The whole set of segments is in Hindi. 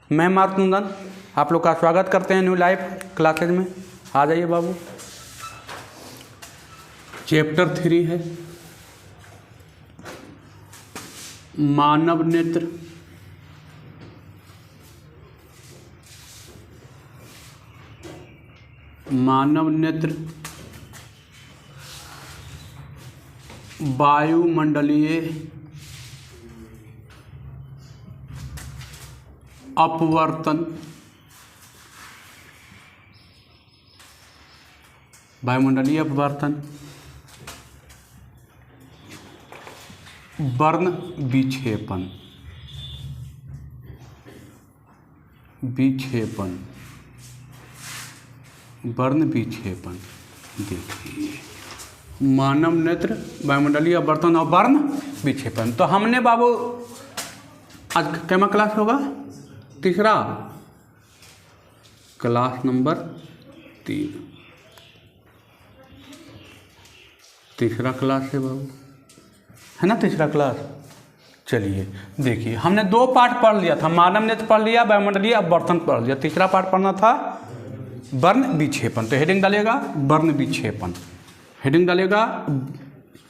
मैं मार्तनंदन आप लोग का स्वागत करते हैं न्यू लाइफ क्लासेज में। आ जाइए बाबू। चैप्टर 3 है मानव नेत्र। मानव नेत्र वायुमंडलीय अपवर्तन, वायुमंडलीय अपवर्तन, वर्ण विक्षेपण, वर्ण विक्षेपण। देखिए मानव नेत्र वायुमंडलीय अपवर्तन और वर्ण विक्षेपण। तो हमने बाबू आज कैमा क्लास होगा? तीसरा, क्लास नंबर 3, तीसरा क्लास है बाबू, है ना? तीसरा क्लास। चलिए देखिए, हमने 2 पार्ट पढ़ लिया था, मानव नेत्र पढ़ लिया, वायुमंडलीय अपवर्तन पढ़ लिया। तीसरा पार्ट पढ़ना था वर्ण विक्षेपण। तो हेडिंग डालेगा वर्ण विक्षेपण, हेडिंग डालेगा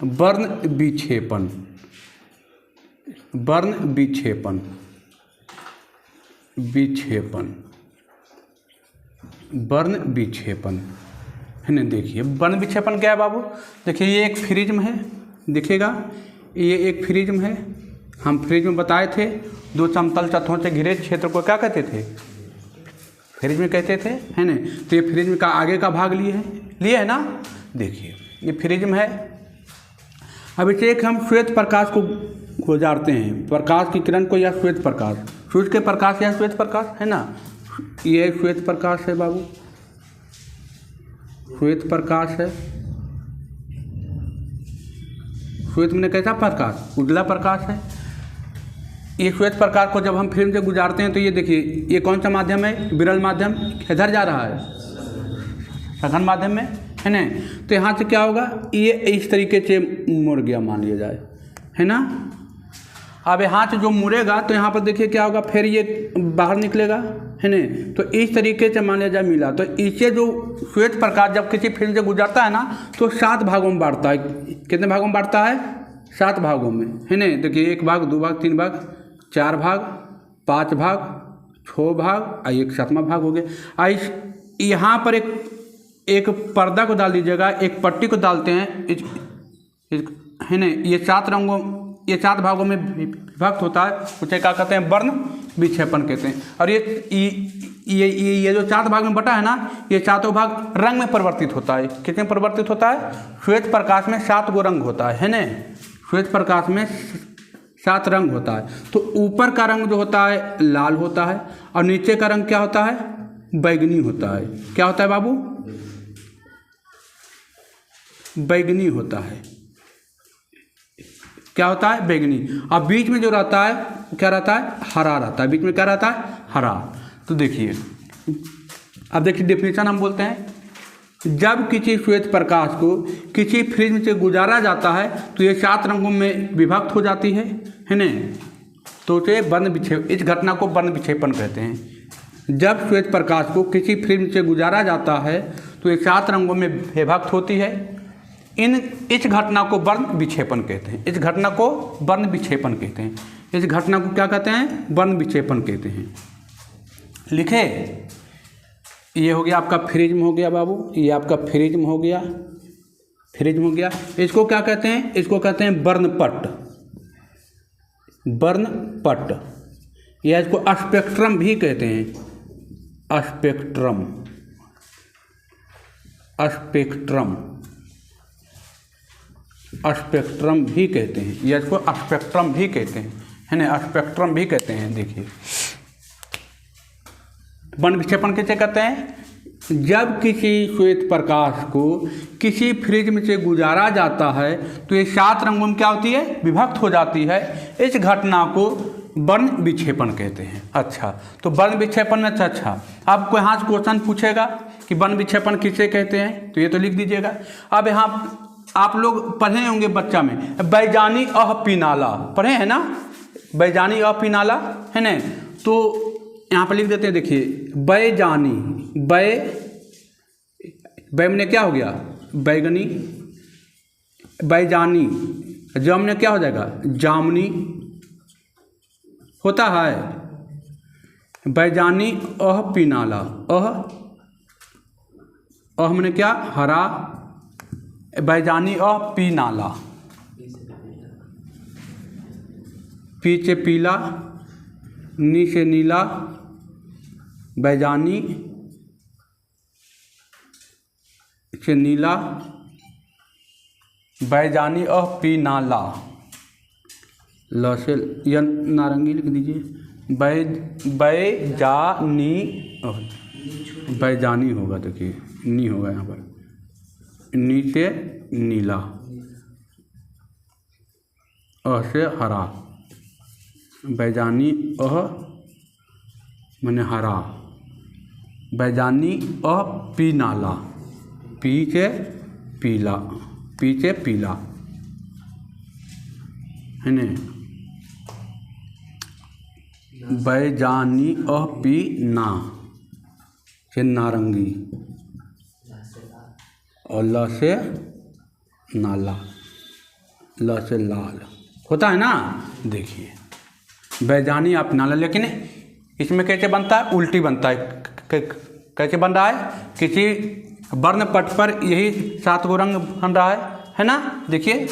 वर्ण विक्षेपण, वर्ण विक्षेपण, विक्षेपण, वर्ण विक्षेपण, है ना? देखिए वर्ण विक्षेपण क्या है बाबू? देखिए ये एक प्रिज्म है, देखिएगा ये एक प्रिज्म है। हम प्रिज्म बताए थे 2 समतल सतहों से घिरे क्षेत्र को क्या कहते थे? प्रिज्म कहते थे, है ना? तो ये प्रिज्म का आगे का भाग लिए है ना? देखिए ये प्रिज्म है। अब इसे एक हम श्वेत प्रकाश को गुजारते हैं, प्रकाश की किरण को, या श्वेत प्रकाश, सूर्य के प्रकाश या श्वेत प्रकाश, है ना? ये श्वेत प्रकाश है बाबू, श्वेत प्रकाश है। श्वेत में कैसा प्रकाश? उजला प्रकाश है। ये श्वेत प्रकाश को जब हम फिल्म से गुजारते हैं तो ये देखिए ये कौन सा माध्यम है? विरल माध्यम। किधर जा रहा है? सघन माध्यम में, है ना? तो यहाँ से क्या होगा? ये इस तरीके से मुड़ गया मान लिया जाए, है ना? अब यहाँ से जो मुड़ेगा तो यहाँ पर देखिए क्या होगा, फिर ये बाहर निकलेगा, है ना? तो इस तरीके से मान लिया जाए मिला। तो इससे जो श्वेत प्रकाश जब किसी फिल्म से गुजरता है ना तो 7 भागों में बांटता है। कितने भागों में बांटता है? 7 भागों में, है ना? देखिए 1 भाग, 2 भाग, 3 भाग, 4 भाग, 5 भाग, 6 भाग और 1 7वां भाग हो गया। यहाँ पर एक पर्दा को डाल दीजिएगा, एक पट्टी को डालते हैं, है ना? ये 7 रंगों, ये 7 भागों में विभक्त होता है, उसे क्या कहते हैं? वर्ण विक्षेपण कहते हैं। और ये जो 7 भाग में बटा है ना, ये 7 भाग रंग में परिवर्तित होता है। कितने में परिवर्तित होता है? श्वेत प्रकाश में 7 गो रंग होता है ना? श्वेत प्रकाश में 7 रंग होता है। तो ऊपर का रंग जो होता है लाल होता है और नीचे का रंग क्या होता है? बैगनी होता है। क्या होता है बाबू? बैगनी होता है। क्या होता है? बैगनी। अब बीच में जो रहता है क्या रहता है? हरा रहता है। बीच में क्या रहता है? हरा। तो देखिए, अब देखिए डेफिनेशन हम बोलते हैं, जब किसी श्वेत प्रकाश को किसी प्रिज्म से गुजारा जाता है तो ये 7 रंगों में विभक्त हो जाती है ना? तो उसे वर्ण विक्षेपण, इस घटना को वर्ण विक्षेपण कहते हैं। जब श्वेत प्रकाश को किसी प्रिज्म से गुजारा जाता है तो ये 7 रंगों में विभक्त होती है। इस घटना को वर्ण विक्षेपण कहते हैं। इस घटना को वर्ण विक्षेपण कहते हैं। इस घटना को क्या कहते हैं? वर्ण विक्षेपण कहते हैं। लिखे, ये हो गया आपका प्रिज्म हो गया बाबू, ये आपका प्रिज्म हो गया, प्रिज्म हो गया। इसको क्या कहते हैं? इसको कहते हैं वर्णपट, वर्णपट, या इसको स्पेक्ट्रम भी कहते हैं। स्पेक्ट्रम, स्पेक्ट्रम, स्पेक्ट्रम भी कहते हैं, या इसको स्पेक्ट्रम भी कहते हैं, है ना? स्पेक्ट्रम भी कहते हैं। देखिए वर्ण विक्षेपण किसे कहते हैं? जब किसी श्वेत प्रकाश को किसी प्रिज्म से गुजारा जाता है तो ये 7 रंगों में क्या होती है? विभक्त हो जाती है। इस घटना को वर्ण विक्षेपण कहते हैं। अच्छा, तो वर्ण विक्षेपण में अच्छा आपको यहाँ से क्वेश्चन पूछेगा कि वर्ण विक्षेपण किसे कहते हैं, तो ये तो लिख दीजिएगा। अब यहाँ आप लोग पढ़े होंगे बच्चा में, बैजानी अह पिनाला पढ़े हैं ना? बैजानी अह पिनाला, है ना? तो यहाँ पर लिख देते हैं, देखिए बैजानी, बै में क्या हो गया बैगनी, बैजानी, जम में क्या हो जाएगा जामनी होता है, बैजानी अह पीनाला, अह मैंने क्या हरा, बैजानी अह पीनाला, पी से पीला, नी से नीला, बैजानी से नीला, बैजानी अह पीनाला, ल से या नारंगी लिख दीजिए, बैजानी, बैजानी होगा, देखिए नी होगा यहाँ पर, नी से नीला, अ से हरा, बैजानी अह मैंने हरा, बैजानी अह पीनाला, पी से पीला, पी से पीला है न, बैजानी अह पीना से नारंगी, और ल से नाला, ल से लाल होता है ना। देखिए बैजानी आप नाला, लेकिन इसमें कैसे बनता है, उल्टी बनता है। कैसे बन रहा है, किसी वर्ण पट पर यही 7 गो रंग बन रहा है ना। देखिए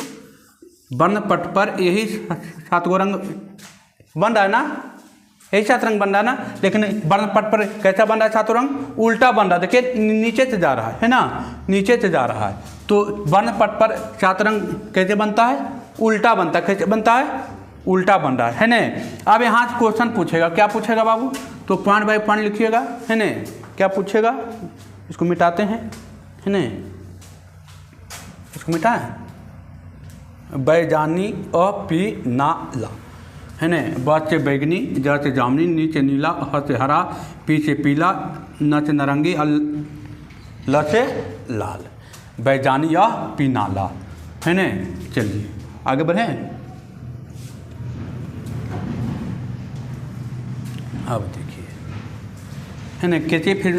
वर्ण पट पर यही 7 गो रंग बन रहा है ना, यही 7 रंग बन रहा है ना, लेकिन वर्ण पट पर कैसा बन रहा है 7 रंग, उल्टा बन रहा है। देखिए नीचे से जा रहा है ना, नीचे से जा रहा है। तो वर्ण पट पर 7 रंग कैसे बनता है, उल्टा बनता है। कैसे बनता है, उल्टा बन रहा है न। अब यहाँ क्वेश्चन पूछेगा, क्या पूछेगा बाबू, तो पॉइंट बाय पॉइंट लिखिएगा है न। क्या पूछेगा, इसको मिटाते हैं है न, इसको मिटाएं, बैजानी अ पी ना ला है न। ब से बैगनी, ज से जामनी, नी से नीला, ह से हरा, पी से पीला, न से नारंगी, ल से लाल, बैजानी या पीनाला है न। चलिए आगे बढ़ें। अब देखिए है न, कैसे फिर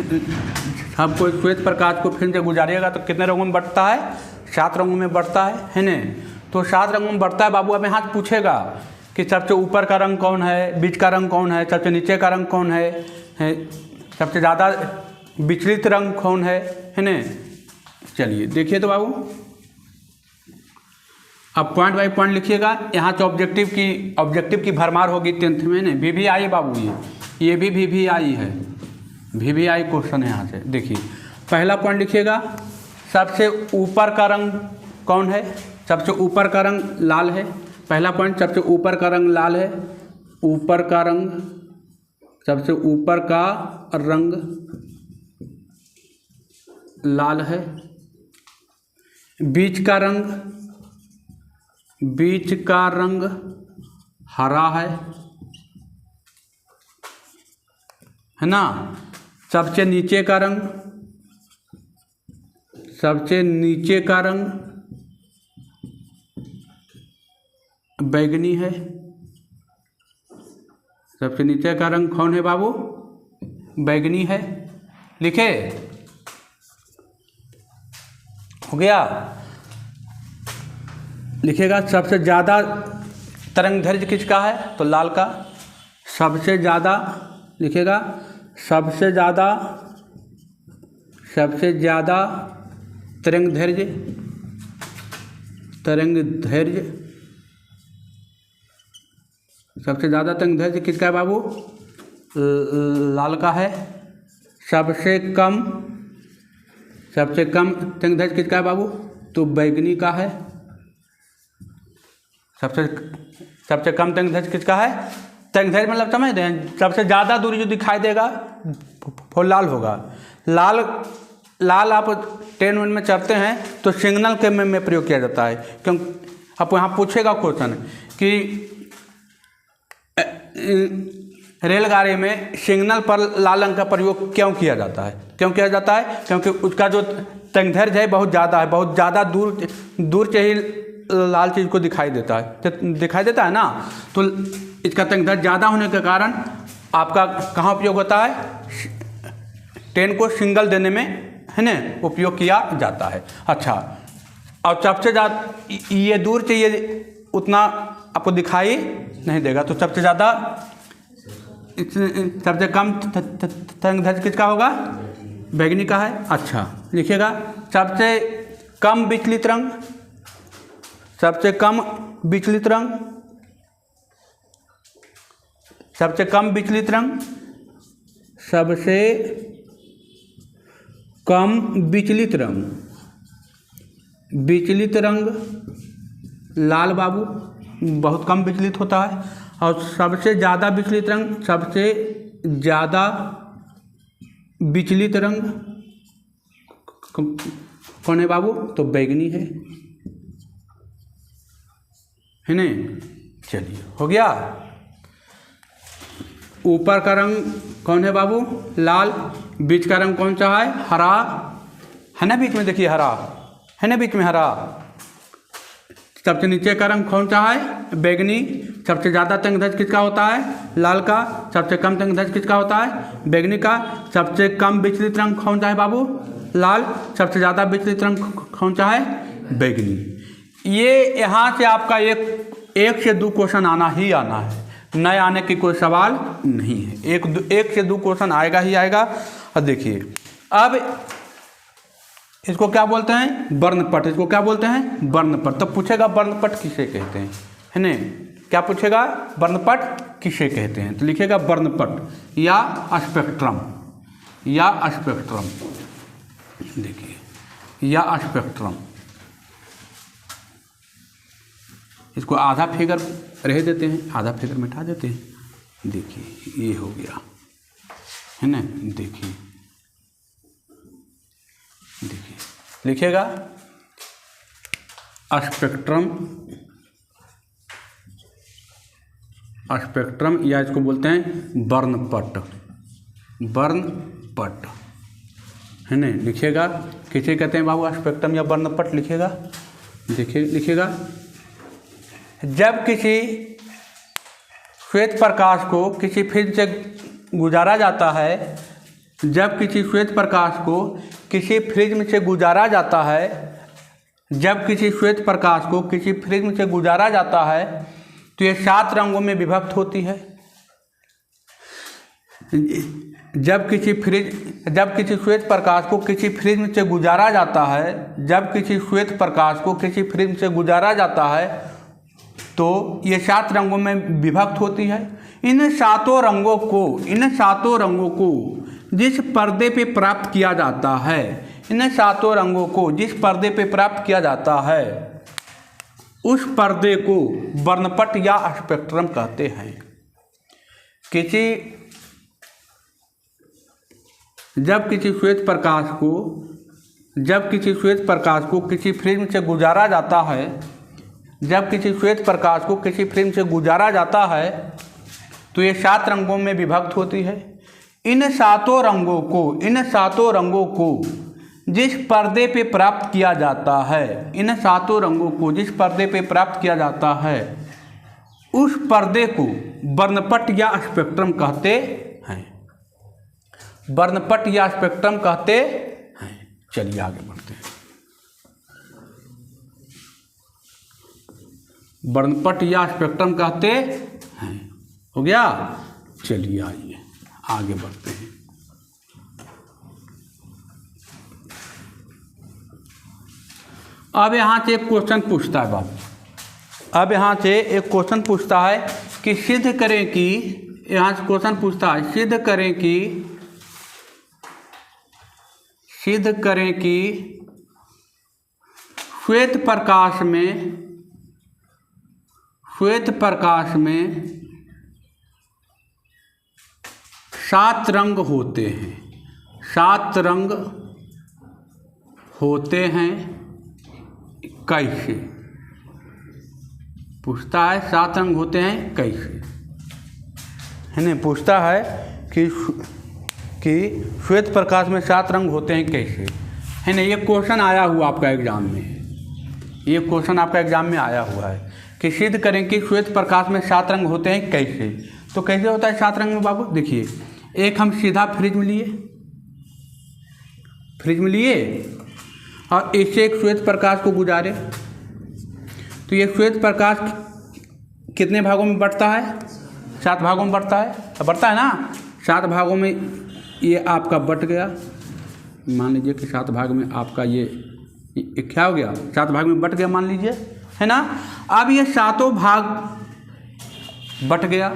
आपको श्वेत प्रकाश को फिर से गुजारिएगा तो कितने रंगों में बढ़ता है, 7 रंगों में बढ़ता है न। तो 7 रंगों में बढ़ता है बाबू। अब यहाँ पूछेगा कि सबसे ऊपर का रंग कौन है, बीच का रंग कौन है, सबसे नीचे का रंग कौन है, सबसे ज़्यादा विचलित रंग कौन है न। चलिए देखिए तो बाबू, अब पॉइंट बाई पॉइंट लिखिएगा। यहाँ तो ऑब्जेक्टिव की भरमार होगी 10th में न। VVI बाबू, ये भी VVI है, VVI क्वेश्चन है यहाँ से। देखिए पहला पॉइंट लिखिएगा, सबसे ऊपर का रंग कौन है, सबसे ऊपर का रंग लाल है। पहला पॉइंट, सबसे ऊपर का रंग लाल है। ऊपर का रंग, सबसे ऊपर का रंग लाल है। बीच का रंग हरा है ना। सबसे नीचे का रंग बैगनी है। सबसे नीचे का रंग कौन है बाबू, बैगनी है। लिखे हो गया। लिखेगा सबसे ज़्यादा तरंग दैर्घ्य किसका है, तो लाल का। सबसे ज़्यादा लिखेगा, सबसे ज़्यादा तरंग दैर्घ्य सबसे ज़्यादा तरंग दैर्घ्य किसका है बाबू, लाल का है। सबसे कम तरंग दैर्घ्य किसका है बाबू, तो बैगनी का है। सबसे कम तरंग दैर्घ्य किसका है, तरंग दैर्घ्य मतलब समझ रहे हैं, सबसे ज़्यादा दूरी जो दिखाई देगा वो लाल होगा। लाल आप ट्रेन में चढ़ते हैं तो सिग्नल के में प्रयोग किया जाता है। क्यों, आप यहाँ पूछेगा क्वेश्चन कि रेलगाड़ी में सिग्नल पर लाल रंग का प्रयोग क्यों किया जाता है, क्योंकि उसका जो तरंग दैर्घ्य है बहुत ज़्यादा है, बहुत ज़्यादा दूर से ही लाल चीज़ को दिखाई देता है ना। तो इसका तरंग दैर्घ्य ज़्यादा होने के कारण आपका कहाँ उपयोग होता है? 10 को सिंगल देने में, है ना, उपयोग किया जाता है। अच्छा, और सबसे ज़्यादा ये दूर चाहिए उतना आपको दिखाई नहीं देगा, तो सबसे ज़्यादा सबसे कम तरंग दैर्ध्य किसका होगा? बैगनी का है। अच्छा, लिखिएगा सबसे कम विचलित रंग, सबसे कम विचलित रंग, सबसे कम विचलित रंग, सबसे कम विचलित रंग, विचलित रंग लाल बाबू, बहुत कम विचलित होता है। और सबसे ज़्यादा विचलित रंग, सबसे ज़्यादा विचलित रंग कौन है बाबू? तो बैगनी है ना। चलिए, हो गया। ऊपर का रंग कौन है बाबू? लाल। बीच का रंग कौन सा है? हरा, है ना, बीच में देखिए हरा, है ना, बीच में हरा। सबसे नीचे का रंग कौन सा है? बैगनी। सबसे ज़्यादा तरंग दैर्ध्य किसका होता है? लाल का। सबसे कम तरंग दैर्ध्य किसका होता है? बैगनी का। सबसे कम विचलित रंग कौन सा है बाबू? लाल। सबसे ज़्यादा विचलित रंग कौन सा है? बैगनी। ये यहाँ से आपका एक से 2 क्वेश्चन आना ही आना है, नए आने की कोई सवाल नहीं है। एक से 2 क्वेश्चन आएगा ही आएगा। और देखिए, अब इसको क्या बोलते हैं? वर्णपट। इसको क्या बोलते हैं? वर्णपट। तो पूछेगा वर्णपट किसे कहते हैं, है ना? क्या पूछेगा? वर्णपट किसे कहते हैं? तो लिखेगा वर्णपट या स्पेक्ट्रम, या स्पेक्ट्रम। देखिए, या स्पेक्ट्रम। इसको आधा फिगर रह देते हैं, आधा फिगर मिटा देते हैं। देखिए, ये हो गया, है ना। देखिए, देखिए, लिखिएगा स्पेक्ट्रम, स्पेक्ट्रम, या इसको बोलते हैं वर्णपट, वर्णपट, है ना। लिखिएगा किसे कहते हैं बाबू? स्पेक्ट्रम या वर्णपट लिखिएगा। देखिए, लिखिएगा जब किसी श्वेत प्रकाश को किसी फिल्म से गुजारा जाता है, जब किसी श्वेत प्रकाश को किसी प्रिज्म से गुजारा जाता है, जब किसी श्वेत प्रकाश को किसी प्रिज्म से गुजारा जाता है, तो ये 7 रंगों में विभक्त होती है। जब किसी श्वेत प्रकाश को किसी प्रिज्म से गुजारा जाता है, जब किसी श्वेत प्रकाश को किसी प्रिज्म से गुजारा जाता है, तो ये 7 रंगों में विभक्त होती है। इन सातों रंगों को जिस पर्दे पे प्राप्त किया जाता है, इन 7 रंगों को जिस पर्दे पे प्राप्त किया जाता है, उस पर्दे को वर्णपट या स्पेक्ट्रम कहते हैं। जब किसी श्वेत प्रकाश को किसी फिल्म से गुजारा जाता है, जब किसी श्वेत प्रकाश को किसी फिल्म से गुजारा जाता है, तो ये 7 रंगों में विभक्त होती है। इन सातों रंगों को जिस पर्दे पे प्राप्त किया जाता है, इन 7 रंगों को जिस पर्दे पे प्राप्त किया जाता है, उस पर्दे को वर्णपट या स्पेक्ट्रम कहते हैं। वर्णपट या स्पेक्ट्रम कहते हैं। चलिए आगे बढ़ते हैं। वर्णपट या स्पेक्ट्रम कहते हैं, हो गया। चलिए आइए आगे बढ़ते हैं। अब यहाँ से एक क्वेश्चन पूछता है बाबू, अब यहाँ से एक क्वेश्चन पूछता है कि सिद्ध करें कि, यहाँ से क्वेश्चन पूछता है सिद्ध करें कि श्वेत प्रकाश में 7 रंग होते हैं। 7 रंग होते हैं कैसे? पूछता है 7 रंग होते हैं कैसे, है ना। पूछता है कि श्वेत प्रकाश में 7 रंग होते हैं कैसे, है ना। ये क्वेश्चन आया हुआ आपका एग्जाम में, ये क्वेश्चन आपका एग्जाम में आया हुआ है कि सिद्ध करें कि श्वेत प्रकाश में 7 रंग होते हैं कैसे। तो कैसे होता है 7 रंग में बाबू? देखिए, एक हम सीधा फ्रिज में लिए और इससे एक श्वेत प्रकाश को गुजारे, तो ये श्वेत प्रकाश कितने भागों में बढ़ता है? 7 भागों में बढ़ता है ना। 7 भागों में ये आपका बट गया, मान लीजिए कि 7 भाग में आपका ये क्या हो गया? 7 भाग में बट गया मान लीजिए, है ना। अब ये 7 भाग बट गया,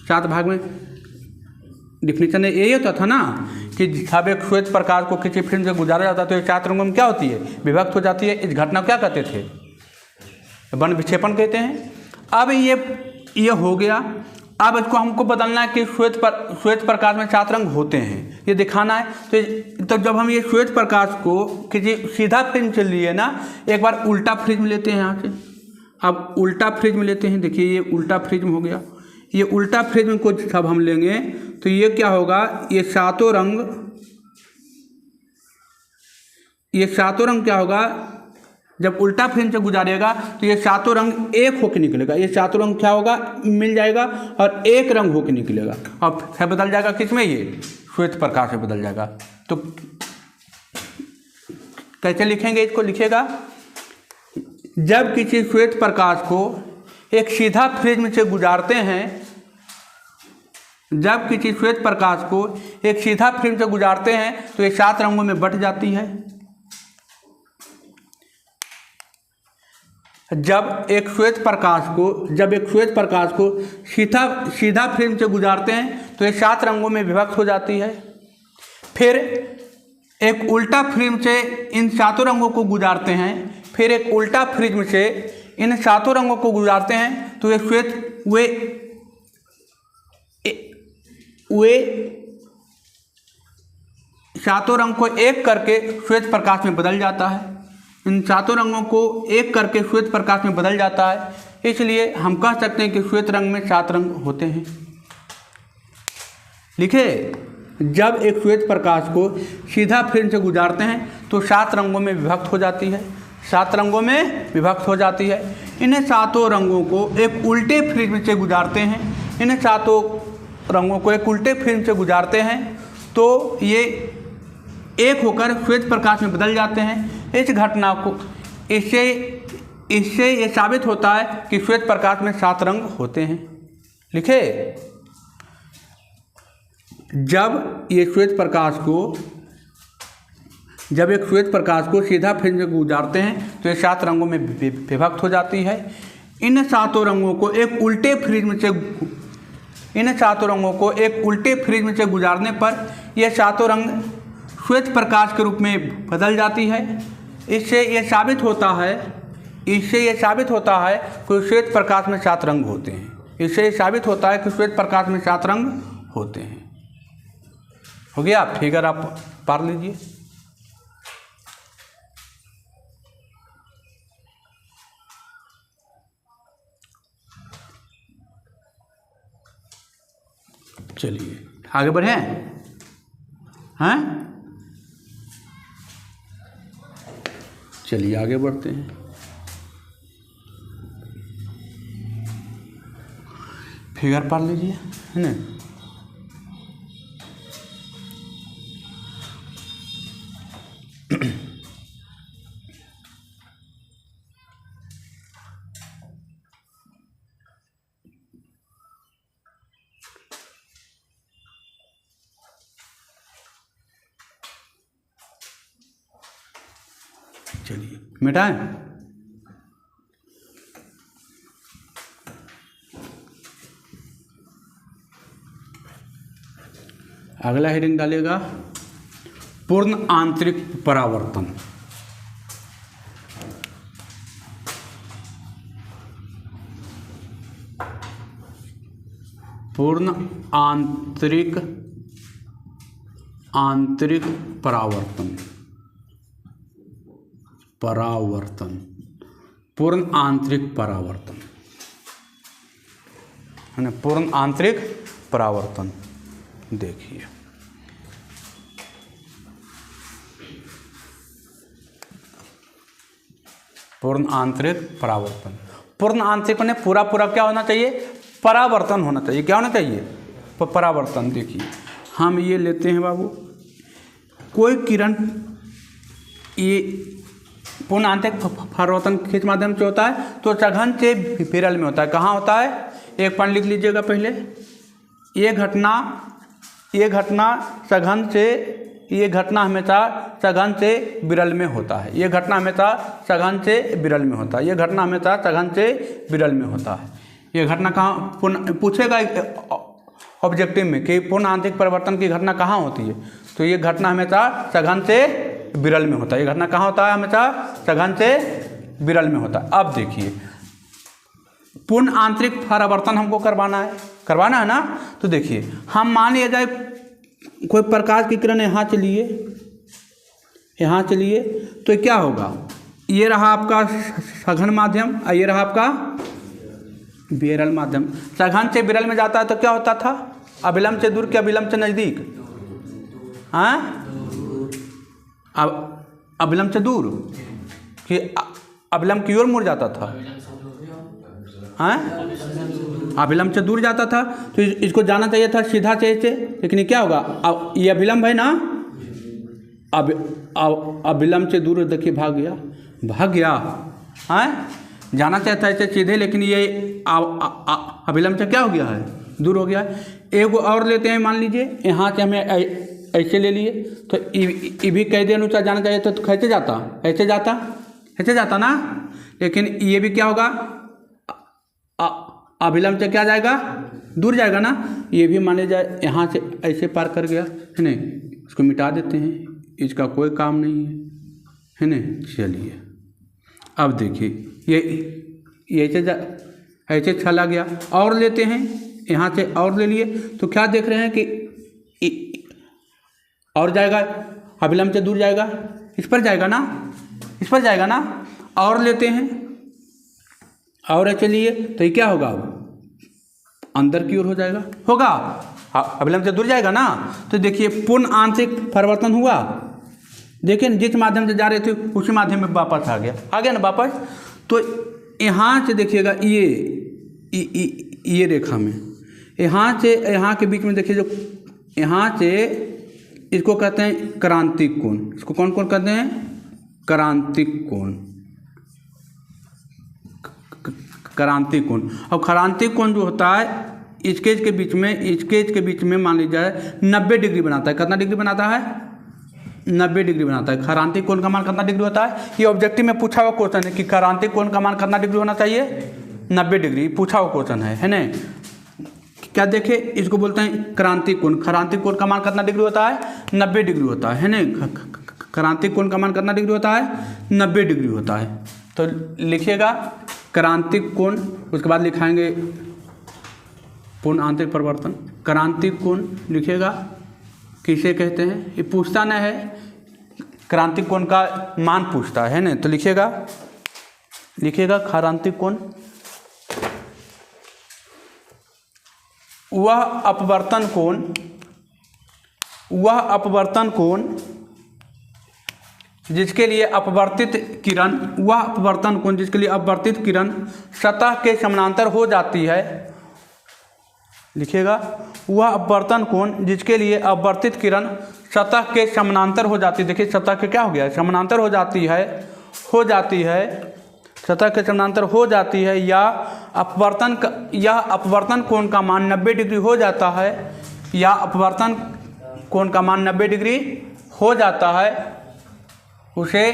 7 भाग में डिफिनीशन में यही होता था ना कि जब एक श्वेत प्रकाश को किसी फिल्म से गुजारा जाता है तो ये 7 रंगों में क्या होती है? विभक्त हो जाती है। इस घटना को क्या कहते थे? वर्ण विक्षेपण कहते हैं। अब ये हो गया। अब इसको हमको बदलना है कि श्वेत प्रकाश में 7 रंग होते हैं, ये दिखाना है। तो जब हम ये श्वेत प्रकाश को किसी सीधा फ्रिज से लिए ना, एक बार उल्टा फ्रिज में लेते हैं यहाँ से। अब उल्टा फ्रिज में लेते हैं, देखिए ये उल्टा फ्रिज में हो गया। ये उल्टा फ्रिज में कुछ सब हम लेंगे तो ये क्या होगा? ये सातों रंग क्या होगा? जब उल्टा फ्रेम से गुजारेगा तो ये 7 रंग एक होकर निकलेगा। ये 7 रंग क्या होगा? मिल जाएगा और एक रंग होकर निकलेगा। अब है बदल जाएगा किसमें? ये श्वेत प्रकाश से बदल जाएगा। तो कैसे लिखेंगे इसको? लिखेगा, जब किसी श्वेत प्रकाश को एक सीधा फ्रिज से गुजारते हैं, जब किसी श्वेत प्रकाश को एक सीधा फ्रिज से गुजारते हैं तो ये 7 रंगों में बट जाती है। जब एक श्वेत प्रकाश को सीधा फ्रेम से गुजारते हैं तो ये 7 रंगों में विभक्त हो जाती है। फिर एक उल्टा फ्रेम से इन 7 रंगों को गुजारते हैं, फिर एक उल्टा फ्रिज से इन 7 रंगों को गुजारते हैं तो ये वे 7 रंग को एक करके श्वेत प्रकाश में बदल जाता है। इन 7 रंगों को एक करके श्वेत प्रकाश में बदल जाता है। इसलिए हम कह सकते हैं कि श्वेत रंग में 7 रंग होते हैं। लिखे, जब एक श्वेत प्रकाश को सीधा फ्रेम से गुजारते हैं तो 7 रंगों में विभक्त हो जाती है। 7 रंगों में विभक्त हो जाती है। इन्हें 7 रंगों को एक उल्टे फ्रिज से गुजारते हैं। इन्हें 7 रंगों को एक उल्टे फ्रिज से गुजारते हैं तो ये एक होकर श्वेत प्रकाश में बदल जाते हैं। इस घटना को इससे ये साबित होता है कि श्वेत प्रकाश में 7 रंग होते हैं। लिखे, जब एक श्वेत प्रकाश को सीधा फ्रिज में गुजारते हैं तो ये 7 रंगों में विभक्त हो जाती है। इन 7 रंगों को एक उल्टे फ्रिज में से गुजारने पर ये 7 रंग श्वेत प्रकाश के रूप में बदल जाती है। इससे ये साबित होता है कि श्वेत प्रकाश में 7 रंग होते हैं। हो गया? आप फिगर आप पार लीजिए। चलिए आगे बढ़े हैं। चलिए आगे बढ़ते हैं। फिगर पढ़ लीजिए, है ना। चलिए मिटाएं। अगला हेडिंग डालेगा पूर्ण आंतरिक परावर्तन। पूर्ण आंतरिक परावर्तन। पूर्ण आंतरिक परावर्तन, है ना। पूर्ण आंतरिक परावर्तन देखिए, पूर्ण आंतरिक परावर्तन। पूर्ण आंतरिक में पूरा क्या होना चाहिए? परावर्तन होना चाहिए। क्या होना चाहिए? परावर्तन। देखिए हम ये लेते हैं बाबू, कोई किरण ये पूर्ण आंतरिक परावर्तन किस माध्यम से होता है? तो सघन से विरल में होता है। कहाँ होता है? एक पॉइंट लिख लीजिएगा पहले, ये घटना सघन से, ये घटना हमेशा सघन से विरल में होता है। ये घटना हमेशा सघन से विरल में होता है। ये घटना हमेशा सघन से विरल में होता है। ये घटना कहाँ पूछेगा ऑब्जेक्टिव में कि पूर्ण आंतरिक परिवर्तन की घटना कहाँ होती है? तो ये घटना हमेशा सघन से विरल में होता है। ये घटना कहाँ होता है? हमेशा सघन से विरल में होता है। अब देखिए पूर्ण आंतरिक परावर्तन हमको करवाना है ना। तो देखिए हम मान लिया जाए कोई प्रकाश की किरण यहाँ चलिए तो क्या होगा? ये रहा आपका सघन माध्यम और ये रहा आपका विरल माध्यम। सघन से विरल में जाता है तो क्या होता था? अभिलंब से दूर कि अभिलंब से नज़दीक? हाँ, अब अभिलंब से दूर कि अभिलंब की ओर मुड़ जाता था? हाँ, अभिलंब से दूर जाता था। तो इसको जाना चाहिए था सीधा से, लेकिन क्या होगा? अब ये अभिलंब है ना, अब अभिलंब से दूर देखिए भाग गया। हाँ, जाना चाहिए था ऐसे सीधे, लेकिन ये अभिलंब से क्या हो गया है? दूर हो गया है। एक और लेते हैं, मान लीजिए यहाँ से हमें ऐसे ले लिए तो ये भी कैदे अनुसार जाना चाहिए तो कैसे जाता? ऐसे जाता ना। लेकिन ये भी क्या होगा? अभिलंब से क्या जाएगा? दूर जाएगा ना। ये भी मान लीजिए यहाँ से ऐसे पार कर गया है नहीं, इसको मिटा देते हैं, इसका कोई काम नहीं है नहीं। चलिए अब देखिए ये ऐसे चला गया। और लेते हैं, यहाँ से और ले लिए तो क्या देख रहे हैं कि और जाएगा, अभिलंब से दूर जाएगा, इस पर जाएगा ना। और लेते हैं और ऐसे लिए तो ये क्या होगा? अंदर की ओर हो जाएगा, अभिलंब से दूर जाएगा ना। तो देखिए पूर्ण आंशिक परिवर्तन हुआ। देखिए जिस माध्यम से जा रहे थे उसी माध्यम में वापस आ गया ना वापस। तो यहाँ से देखिएगा ये रेखा में यहाँ से यहाँ के बीच में देखिए, जो यहाँ से इसको कहते हैं क्रांतिक कोण। इसको कौन कहते हैं? क्रांतिक कोण। और क्रांतिक कोण जो होता है स्केच के बीच में मान लीजिए 90 डिग्री बनाता है। कितना डिग्री बनाता है? 90 डिग्री बनाता है। क्रांतिक कोण का मान कितना डिग्री होता है? ये ऑब्जेक्टिव में पूछा हुआ क्वेश्चन है कि क्रांतिक कोण का मान कितना डिग्री होना चाहिए? 90 डिग्री पूछा हुआ क्वेश्चन है ना। क्या देखे, इसको बोलते हैं क्रांतिक कोण। क्रांतिक कोण का मान कितना डिग्री होता है? 90 डिग्री होता है ना। क्रांतिक कोण का मान कितना डिग्री होता है? 90 डिग्री होता है। तो लिखिएगा क्रांतिक कोण, उसके बाद लिखाएंगे पूर्ण आंतरिक परिवर्तन। क्रांतिक कोण लिखिएगा किसे कहते हैं? ये पूछता नहीं है, क्रांतिक कोण का मान पूछता है ना। तो लिखिएगा क्रांतिक कोण वह अपवर्तन कोण जिसके लिए अपवर्तित किरण सतह के समानांतर हो जाती है। लिखिएगा वह अपवर्तन कोण जिसके लिए अपवर्तित किरण सतह के समानांतर हो जाती है। देखिए सतह के क्या हो गया? समानांतर हो जाती है सतह के समानांतर हो जाती है, या अपवर्तन कोण का मान 90 डिग्री हो जाता है, या अपवर्तन कोण का मान 90 डिग्री हो जाता है, उसे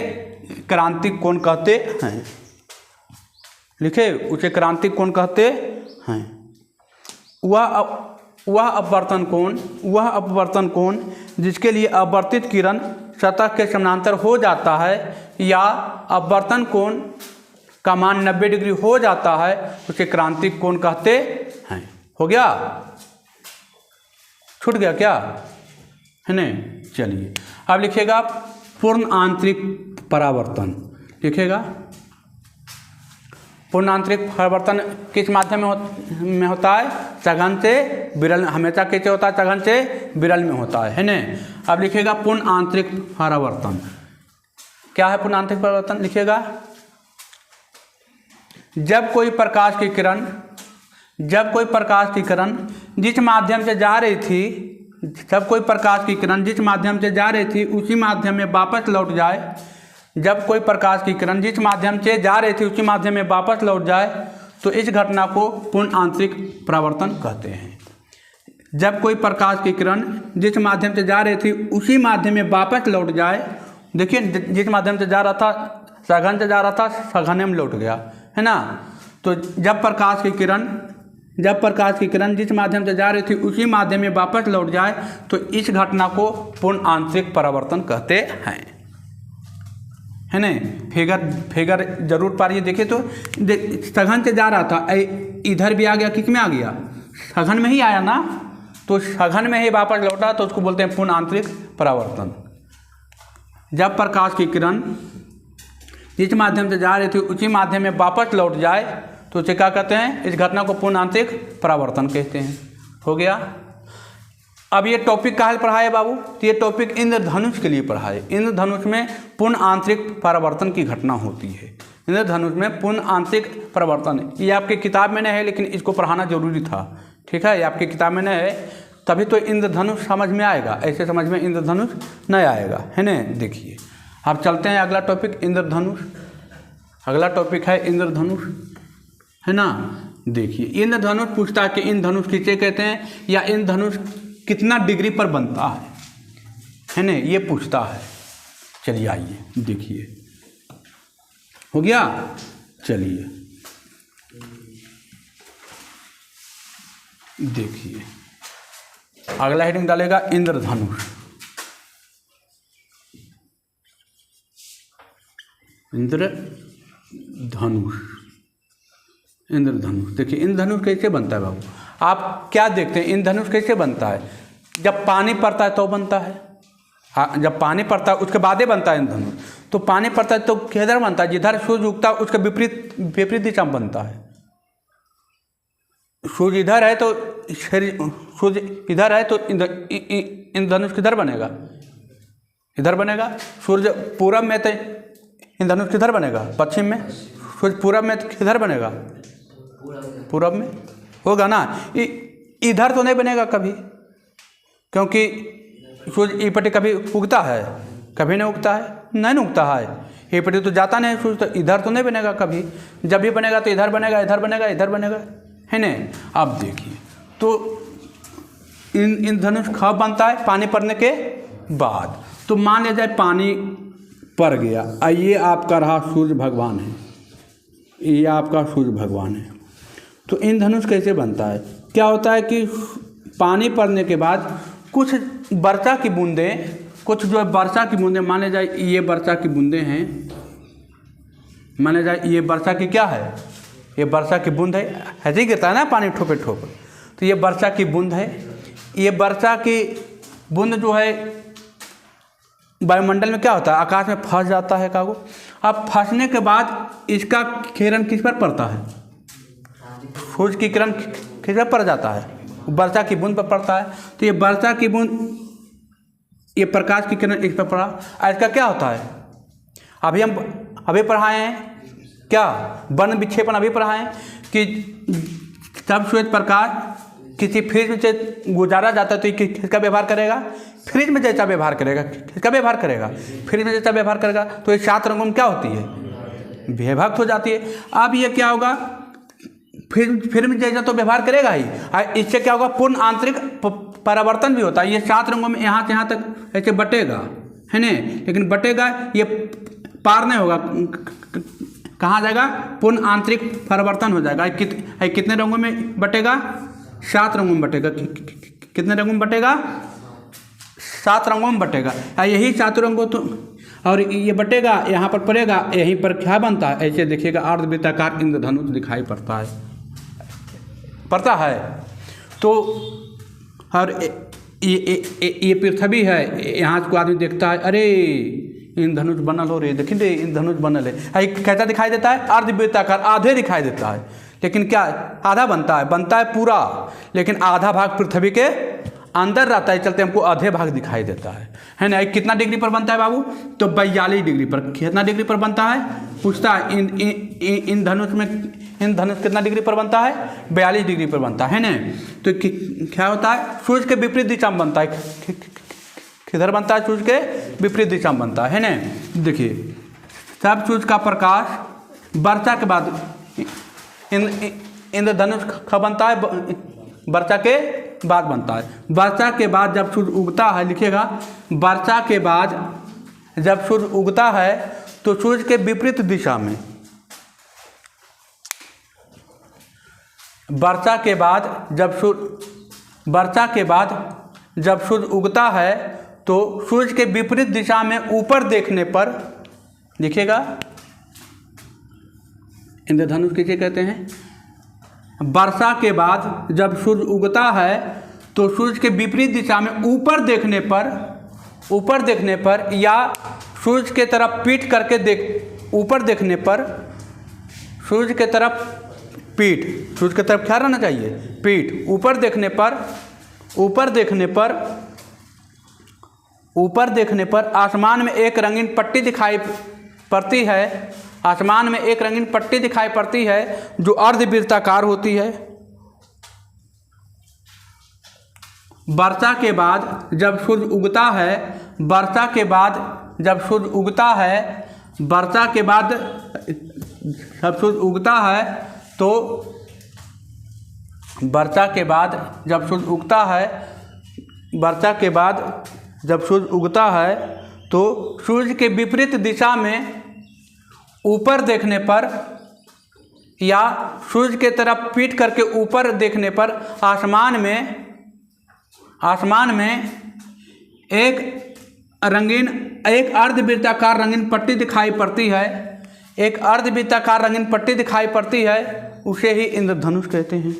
क्रांतिक कोण कहते हैं। लिखे, उसे क्रांतिक कोण कहते हैं। वह अपवर्तन कोण जिसके लिए अपवर्तित किरण सतह के समानांतर हो जाता है, या अपवर्तन कोण का मान 90 डिग्री हो जाता है, उसे क्रांतिक कोण कहते हैं। हो गया? छूट गया क्या? है ना। चलिए अब लिखिएगा पूर्ण आंतरिक परावर्तन। लिखिएगा पूर्ण आंतरिक परावर्तन किस माध्यम में होता है? सघन से विरल। हमेशा कैसे होता है? सघन से विरल में होता है ना। अब लिखिएगा पूर्ण आंतरिक परावर्तन। क्या है पूर्ण आंतरिक परावर्तन? लिखिएगा जब कोई प्रकाश की किरण जब कोई प्रकाश की किरण जिस माध्यम से जा रही थी, जब कोई प्रकाश की किरण जिस माध्यम से जा रही थी उसी माध्यम में वापस लौट जाए, जब कोई प्रकाश की किरण जिस माध्यम से जा रही थी उसी माध्यम में वापस लौट जाए तो इस घटना को पूर्ण आंतरिक परावर्तन कहते हैं। जब कोई प्रकाश की किरण जिस माध्यम से जा रही थी उसी माध्यम में वापस लौट जाए, देखिए जिस माध्यम से जा रहा था सघन से जा रहा था, सघन में लौट गया, है ना। तो जब प्रकाश की किरण जिस माध्यम से जा रही थी उसी माध्यम में वापस लौट जाए तो इस घटना को पूर्ण आंतरिक परावर्तन कहते हैं, है ना। फिगर जरूर पारिए। देखिए तो सघन से जा रहा था, इधर भी आ गया, किस में आ गया, सघन में ही आया ना, तो सघन में ही वापस लौटा तो उसको बोलते हैं पूर्ण आंतरिक परावर्तन। जब प्रकाश की किरण जिस माध्यम से जा रही थी उसी माध्यम में वापस लौट जाए तो उसे क्या कहते हैं, इस घटना को पूर्ण आंतरिक परावर्तन कहते हैं। हो गया। अब ये टॉपिक कहाँ पढ़ा है बाबू, तो ये टॉपिक इंद्रधनुष के लिए पढ़ा है। इंद्रधनुष में पूर्ण आंतरिक परावर्तन की घटना होती है। इंद्रधनुष में पूर्ण आंतरिक परावर्तन, ये आपकी किताब में नहीं है लेकिन इसको पढ़ाना जरूरी था, ठीक है। ये आपकी किताब में नहीं है तभी तो इंद्रधनुष समझ में आएगा, ऐसे समझ में इंद्रधनुष नहीं आएगा, है ना। देखिए अब चलते हैं अगला टॉपिक इंद्रधनुष। अगला टॉपिक है इंद्रधनुष, है ना। देखिए इंद्रधनुष पूछता है कि इंद्रधनुष किसे कहते हैं या इंद्रधनुष कितना डिग्री पर बनता है ना, ये पूछता है। चलिए आइए देखिए, हो गया। चलिए देखिए अगला हेडिंग डालेगा इंद्रधनुष। इंद्रधनुष देखिए इंद्रधनुष कैसे बनता है बाबू, आप क्या देखते हैं इंद्रधनुष कैसे बनता है, जब पानी पड़ता है तो बनता है। जब पानी पड़ता है उसके बाद ही बनता है इंद्रधनुष। तो पानी पड़ता है तो किधर बनता है, जिधर सूर्य उगता है उसके विपरीत दिशा में बनता है। सूर्य इधर है तो सूर्य इधर है तो इंद्रधनुष किधर बनेगा, इधर बनेगा। सूर्य पूरब में तो इंद्रधनुष किधर बनेगा, पश्चिम में। सूर्य पूरब में तो किधर बनेगा, पूरब में होगा ना। इधर तो नहीं बनेगा कभी, क्योंकि सूर्य इपटे कभी उगता है, कभी नहीं उगता है, नहीं उगता है। इपटे तो जाता नहीं सूर्य, तो इधर तो नहीं बनेगा कभी। जब भी बनेगा तो इधर बनेगा, इधर बनेगा, इधर बनेगा, है ना। अब देखिए तो इंद्रधनुष कब बनता है, पानी पड़ने के बाद। तो मान लिया जाए पानी पड़ गया, ये आपका रहा सूर्य भगवान है, ये आपका सूर्य भगवान है। तो इंद्रधनुष कैसे बनता है, क्या होता है कि पानी पड़ने के बाद कुछ वर्षा की बूंदें, कुछ जो है वर्षा की बूंदें, मान लिया जाए ये वर्षा की बूंदें हैं, मान लिया जाए ये वर्षा की क्या है, ये वर्षा की बूंद है, ऐसे ही गिरता है ना पानी ठोपे ठोप। तो ये वर्षा की बूंद है, ये वर्षा की बूंद जो है वायुमंडल में क्या होता है, आकाश में फंस जाता है कागो। अब फंसने के बाद इसका किरण किस पर पड़ता है, सूर्य की किरण किस पर पड़ जाता है, वर्षा की बूंद पर पड़ता है। तो ये वर्षा की बूंद, ये प्रकाश की किरण इस पर पड़ा, इसका क्या होता है, अभी पढ़ाए हैं क्या, वर्ण विक्षेपण अभी पढ़ाएं कि जब श्वेत प्रकाश किसी फ्रिज से गुजारा जाता है तो किसका व्यवहार करेगा, फ्रिज में जैसा व्यवहार करेगा, किसका व्यवहार करेगा, फ्रिज में जैसा व्यवहार करेगा। तो ये 7 रंगों में क्या होती है, विभक्त हो जाती है। अब ये क्या होगा, फ्रिज में जैसा तो व्यवहार करेगा ही, इससे क्या होगा, पूर्ण आंतरिक परावर्तन भी होता है। ये 7 रंगों में यहाँ से यहाँ तक ऐसे बटेगा, है ना, लेकिन बटेगा ये पार नहीं होगा, कहाँ जाएगा, पूर्ण आंतरिक परावर्तन हो जाएगा। कितने रंगों में बटेगा, 7 रंगों में बटेगा। कितने रंगों में बटेगा, 7 रंगों में बटेगा। यही 7 रंगों तो, और ये बटेगा यहाँ पर पड़ेगा, यहीं पर क्या बनता है, ऐसे देखिएगा अर्धवृत्ताकार इंद्रधनुष दिखाई पड़ता है। तो और ये पृथ्वी है, यहाँ को आदमी देखता है, अरे इंद्रधनुष बनल हो रे, देखिए इंद्रधनुष बनल है। कैसा दिखाई देता है, अर्धवृत्ताकार, आधे दिखाई देता है, लेकिन क्या आधा बनता है पूरा, लेकिन आधा भाग पृथ्वी के अंदर रहता है, चलते हमको आधे भाग दिखाई देता है ना। कितना डिग्री पर बनता है बाबू, तो 42 डिग्री पर। कितना डिग्री पर बनता है पूछता है, इन धनुष में इंद्रधनुष कितना डिग्री पर बनता है? 42 डिग्री पर बनता है ना। तो क्या होता है? सूर्य के विपरीत दिशा में बनता है। किधर बनता है? सूर्य के विपरीत दिशा में बनता है ना। देखिए, सब सूर्य का प्रकाश वर्षा के बाद इंद्रधनुष कब बनता है? वर्षा के बाद बनता है। वर्षा के बाद जब सूर्य उगता है, लिखिएगा, वर्षा के बाद जब सूर्य उगता है तो सूर्य के विपरीत दिशा में, वर्षा के बाद जब सूर्य उगता है तो सूर्य के विपरीत दिशा में ऊपर देखने पर, लिखिएगा, इंद्रधनुष किसे कहते हैं? वर्षा के बाद जब सूर्य उगता है तो सूर्य के विपरीत दिशा में ऊपर देखने पर या सूर्य के तरफ पीठ करके ऊपर देखने पर, सूर्य के तरफ पीठ, सूर्य की तरफ क्या रहना चाहिए? पीठ। ऊपर देखने पर आसमान में एक रंगीन पट्टी दिखाई पड़ती है। आसमान में एक रंगीन पट्टी दिखाई पड़ती है जो अर्धवृत्ताकार होती है। वर्षा के बाद जब सूर्य उगता है, वर्षा के बाद जब सूर्य उगता है तो वर्षा के बाद जब सूर्य उगता है तो सूर्य के विपरीत दिशा में ऊपर देखने पर या सूर्य के तरफ पीठ करके ऊपर देखने पर आसमान में एक अर्धवृत्ताकार रंगीन पट्टी दिखाई पड़ती है। एक अर्धवृत्ताकार रंगीन पट्टी दिखाई पड़ती है, उसे ही इंद्रधनुष कहते हैं।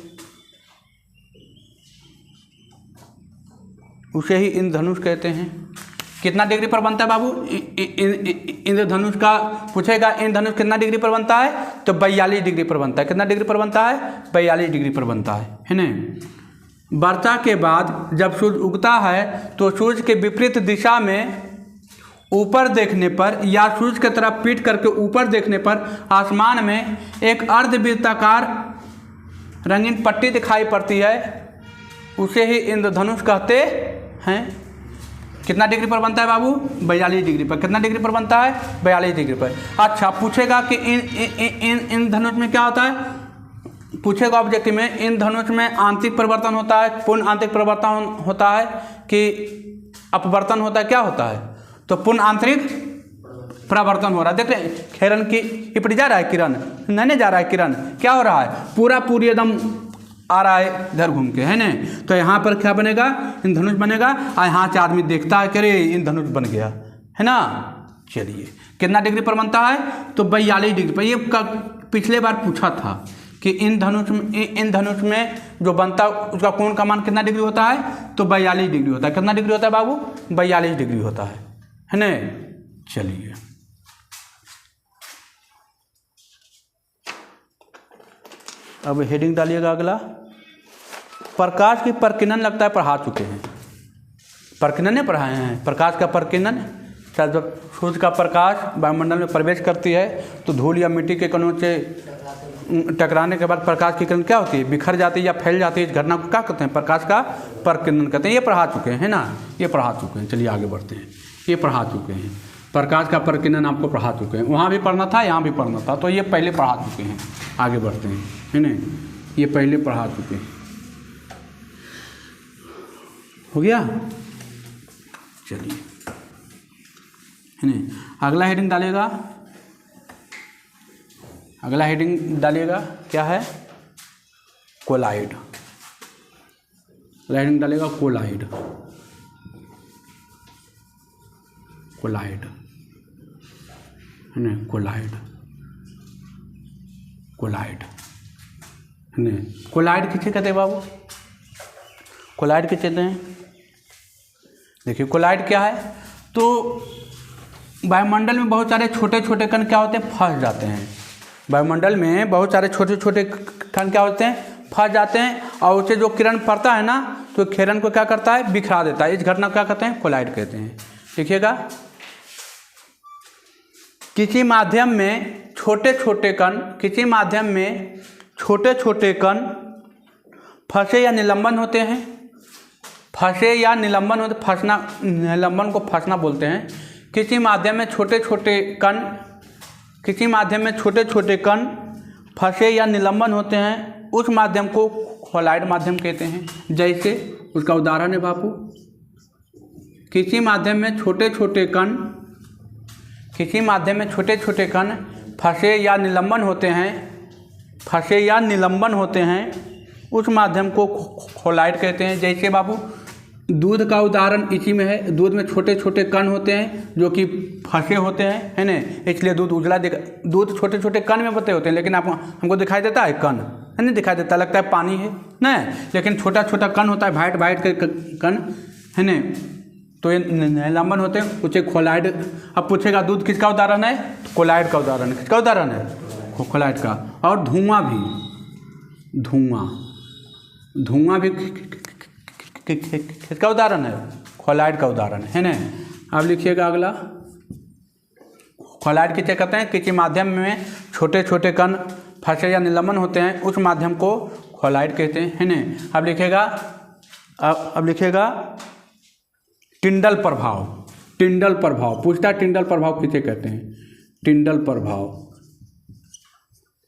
उसे ही इंद्रधनुष कहते हैं। कितना डिग्री पर बनता है बाबू? इंद्रधनुष का पूछेगा, इंद्रधनुष कितना डिग्री पर बनता है? तो 42 डिग्री पर बनता है। कितना डिग्री पर बनता है? 42 डिग्री पर बनता है ना। वर्षा के बाद जब सूर्य उगता है तो सूर्य के विपरीत दिशा में ऊपर देखने पर या सूर्य की तरफ पीठ करके ऊपर देखने पर आसमान में एक अर्धवृत्ताकार रंगीन पट्टी दिखाई पड़ती है, उसे ही इंद्रधनुष कहते हैं। कितना डिग्री पर बनता है बाबू? 42 डिग्री पर। कितना डिग्री पर बनता है? 42 डिग्री पर। अच्छा, पूछेगा कि इन धनुष में क्या होता है? पूछेगा ऑब्जेक्टिव में, इन धनुष में आंतरिक परिवर्तन होता है, पूर्ण आंतरिक परिवर्तन होता है कि अपवर्तन होता है? क्या होता है? तो पूर्ण आंतरिक परिवर्तन हो रहा है। देख रहे हैं, किरण की इपड़ी जा रहा है, किरण नहीं जा रहा है, किरण क्या हो रहा है? पूरी एकदम आ रहा है इधर घूम के, है ना। तो यहाँ पर क्या बनेगा? इंद्रधनुष बनेगा। और यहाँ से आदमी देखता है कि अरे इंद्रधनुष बन गया, है ना। चलिए, कितना डिग्री पर बनता है? तो 42 डिग्री पर। ये पिछले बार पूछा था कि इन धनुष में जो बनता है उसका कोण का मान कितना डिग्री होता है? तो 42 डिग्री होता है। कितना डिग्री होता है बाबू? 42 डिग्री होता है ना। चलिए, अब हेडिंग डालिएगा अगला। प्रकाश की प्रकीर्णन लगता है पढ़ा चुके हैं। प्रकीर्णन नहीं पढ़ाए हैं? प्रकाश का प्रकीर्णन, जब सूर्य का प्रकाश वायुमंडल में प्रवेश करती है तो धूल या मिट्टी के कणों से टकराने के बाद प्रकाश की किरण क्या होती है? बिखर जाती है या फैल जाती है। इस घटना को क्या कहते हैं? प्रकाश का प्रकीर्णन कहते हैं। ये पढ़ा चुके हैं, है ना, ये पढ़ा चुके हैं। चलिए आगे बढ़ते हैं। ये पढ़ा चुके हैं, प्रकाश का प्रकीर्णन आपको पढ़ा चुके हैं। वहाँ भी पढ़ना था, यहाँ भी पढ़ना था, तो ये पहले पढ़ा चुके हैं। आगे बढ़ते हैं, है ना, ये पहले पढ़ा चुके हैं। हो गया? चलिए, है ना। अगला हेडिंग डालेगा, अगला हेडिंग डालिएगा, क्या है? कोलाइड। हेडिंग डालेगा कोलाइड। कोलाइड, है ना, कोलाइड, कोलाइड, है ना। कोलाइड किसे कहते हैं बाबू? कोलाइड किसे कहते हैं? देखिए, कोलाइड क्या है? तो वायुमंडल में बहुत सारे छोटे छोटे कण क्या होते हैं? फंस जाते हैं। वायुमंडल में बहुत सारे छोटे छोटे कण क्या होते हैं? फंस जाते हैं, और उससे जो किरण पड़ता है ना, तो किरण को क्या करता है? बिखरा देता है। इस घटना को क्या कहते हैं? कोलाइड कहते हैं। देखिएगा, किसी माध्यम में छोटे छोटे कण, किसी माध्यम में छोटे छोटे कण फंसे या निलंबन होते हैं। फंसे या निलंबन होते, फंसना, निलंबन को फंसना बोलते हैं। किसी माध्यम में छोटे छोटे कण, किसी माध्यम में छोटे छोटे कण फंसे या निलंबन होते हैं, उस माध्यम को खोलाइड माध्यम कहते हैं। जैसे उसका उदाहरण है बापू, किसी माध्यम में छोटे छोटे कण, किसी माध्यम में छोटे छोटे कण फंसे या निलंबन होते हैं, फंसे या निलंबन होते हैं, उस माध्यम को खोलाइड कहते हैं। जैसे बाबू दूध का उदाहरण इसी में है। दूध में छोटे छोटे कण होते हैं जो कि फंसे होते हैं, है ना, इसलिए दूध उजला दूध छोटे छोटे कण में बते होते हैं, लेकिन आपको हमको दिखाई देता है कण, है नहीं दिखाई देता, लगता है पानी है ना, लेकिन छोटा छोटा कण होता है, वाइट वाइट के कण, है ना, तो ये निलंबन होते हैं, उसे खोलाइड। अब पूछेगा दूध किसका उदाहरण है, कोलाइड का उदाहरण है। किसका उदाहरण है, खोलाइड का। और धुआं भी, धुआं भी किसका उदाहरण है, खोलाइड का उदाहरण है ना। अब लिखिएगा अगला, खोलाइड किसे कहते हैं, किसी माध्यम में छोटे छोटे कण फंसे या निलंबन होते हैं, उस माध्यम को खोलाइड कहते हैं, है ना। अब लिखिएगा, अब लिखिएगा टिंडल प्रभाव। टिंडल प्रभाव पूछता है, टिंडल प्रभाव किसे कहते हैं, टिंडल प्रभाव,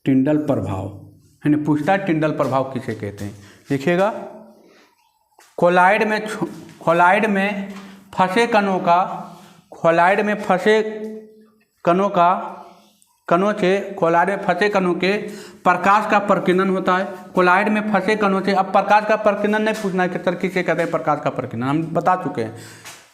टिंडल प्रभाव, है ना, पूछता है टिंडल प्रभाव किसे कहते हैं। लिखिएगा खोलाइड में फंसे कणों का, खोलाइड में फंसे कणों का, कणों से खोलाइड में फंसे कणों के प्रकाश का प्रकीर्णन होता है। खोलाइड में फंसे कणों से, अब प्रकाश का प्रकीर्णन नहीं पूछना है कि सर किसे कहते हैं प्रकाश का प्रकीर्णन, हम बता चुके हैं।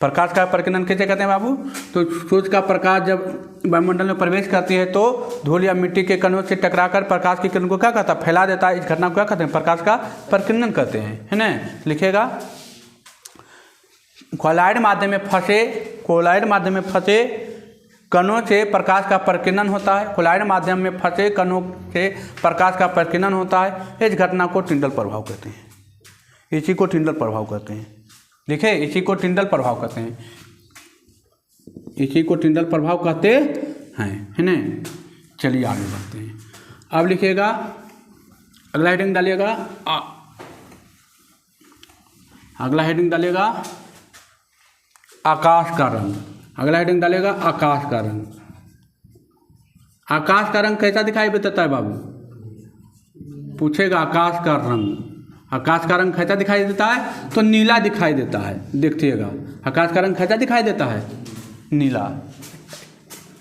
प्रकाश का प्रकीर्णन किसे कहते हैं बाबू, तो सूर्य का प्रकाश जब वायुमंडल में प्रवेश करती है तो धूल या मिट्टी के कणों से टकराकर प्रकाश की किरण को क्या कहता है, फैला देता है। इस घटना को क्या कहते हैं, प्रकाश का प्रकीर्णन कहते हैं, है ना। लिखिएगा खोलाइड माध्यम में फंसे, खोलाइड माध्यम में फंसे कणों से प्रकाश का प्रकीर्णन होता है। खोलाइड माध्यम में फंसे कणों से प्रकाश का प्रकीर्णन होता है। इस घटना को टिंडल प्रभाव कहते हैं, इसी को टिंडल प्रभाव कहते हैं। लिखे, इसी को टिंडल प्रभाव कहते हैं, इसी को टिंडल प्रभाव कहते हैं, है ना। चलिए आगे बढ़ते हैं। अब लिखिएगा, अगला हेडिंग डालिएगा, अगला हेडिंग डालिएगा आकाश का रंग। अगला हेडिंग डालेगा आकाश का रंग। आकाश का रंग कैसा दिखाई देता है बाबू, पूछेगा आकाश का रंग, आकाश का रंग कैसा दिखाई देता है, तो नीला दिखाई देता है। देखिएगा आकाश का रंग कैसा दिखाई देता है, नीला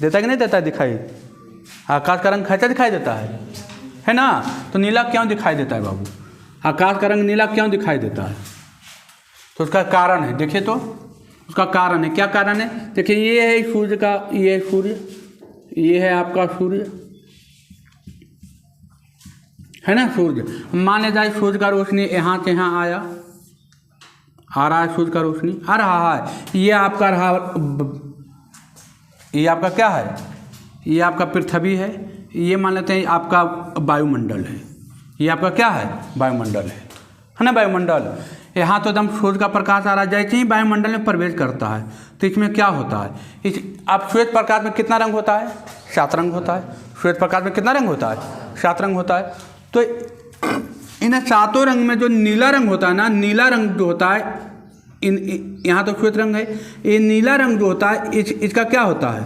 देता है कि नहीं देता है दिखाई, आकाश का रंग कैसा दिखाई देता है ना। तो नीला क्यों दिखाई देता है बाबू, आकाश का रंग नीला क्यों दिखाई देता है, तो उसका कारण है। देखिए तो उसका कारण है, क्या कारण है, देखिए ये है सूर्य का, ये सूर्य, ये है आपका सूर्य, है ना। सूर्य माने जाए सूर्य का रोशनी यहाँ से यहाँ आया, आ रहा है, सूर्य का रोशनी आ रहा है, ये आपका रहा, ये आपका क्या है, ये आपका पृथ्वी है, ये मान लेते हैं आपका वायुमंडल है, ये आपका क्या है, वायुमंडल है ना। वायुमंडल यहाँ तो एकदम सूर्य का प्रकाश आ रहा है, जैसे ही वायुमंडल में प्रवेश करता है तो इसमें क्या होता है, इस अब श्वेत प्रकाश में कितना रंग होता है, 7 रंग होता है। श्वेत प्रकाश में कितना रंग होता है, 7 रंग होता है। तो इन 7 रंग में जो नीला रंग होता है ना, नीला रंग जो होता है, यहाँ तो श्वेत रंग है, ये नीला रंग जो होता है इसका क्या होता है,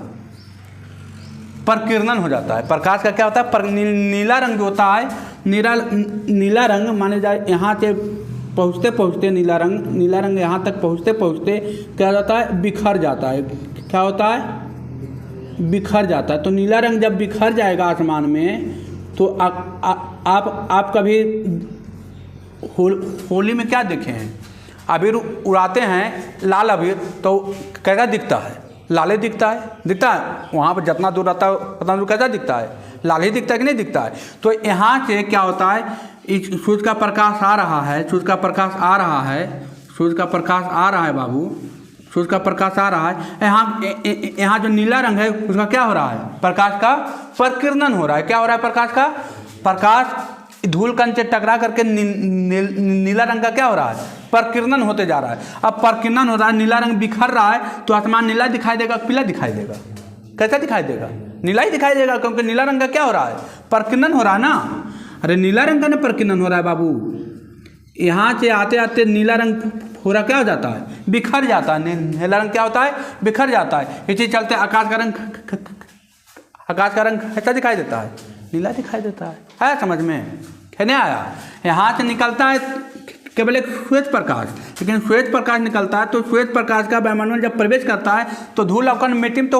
प्रकीर्णन हो जाता है। प्रकाश का क्या होता है, नीला रंग जो होता है, नीला रंग माने जाए यहाँ से पहुँचते पहुँचते नीला रंग यहाँ तक पहुँचते पहुँचते क्या जाता है, बिखर जाता है। क्या होता है, बिखर जाता है। तो नीला रंग जब बिखर जाएगा आसमान में, तो आप कभी होली में क्या देखे हैं, अबीर उड़ाते हैं लाल अबीर, तो कैसा दिखता है, लाल दिखता है। वहाँ पर जितना दूर रहता है उतना दूर कैसा दिखता है, लाल ही दिखता है कि नहीं दिखता है। तो यहाँ से क्या होता है, सूर्य का प्रकाश आ रहा है, सूर्य का प्रकाश आ रहा है, सूर्य का प्रकाश आ रहा है बाबू, सूर्य का प्रकाश आ रहा है। यहाँ जो नीला रंग है उसका क्या हो रहा है, प्रकाश का प्रकीर्णन हो रहा है। क्या हो रहा है, प्रकाश का, प्रकाश धूल कण से टकरा करके नीला रंग का क्या हो रहा है, प्रकीर्णन होते जा रहा है। अब प्रकीर्णन हो रहा है, नीला रंग बिखर रहा है, तो आसमान नीला दिखाई देगा, पीला दिखाई देगा, कैसा दिखाई देगा, नीला ही दिखाई देगा, क्योंकि नीला रंग का क्या हो रहा है, प्रकीर्णन हो रहा है ना। अरे नीला रंग का ना प्रकीर्णन हो रहा है बाबू। यहाँ से आते आते नीला रंग पूरा क्या हो जाता है, बिखर जाता है। नीला रंग क्या होता है, बिखर जाता है। इसी चलते आकाश का रंग कैसा दिखाई देता है, नीला दिखाई देता है समझ में नहीं आया। यहाँ से निकलता है केवल एक श्वेत प्रकाश, लेकिन श्वेत प्रकाश निकलता है तो श्वेत प्रकाश का वायुमंडल जब प्रवेश करता है तो धूल अवकरण मिट्टी तो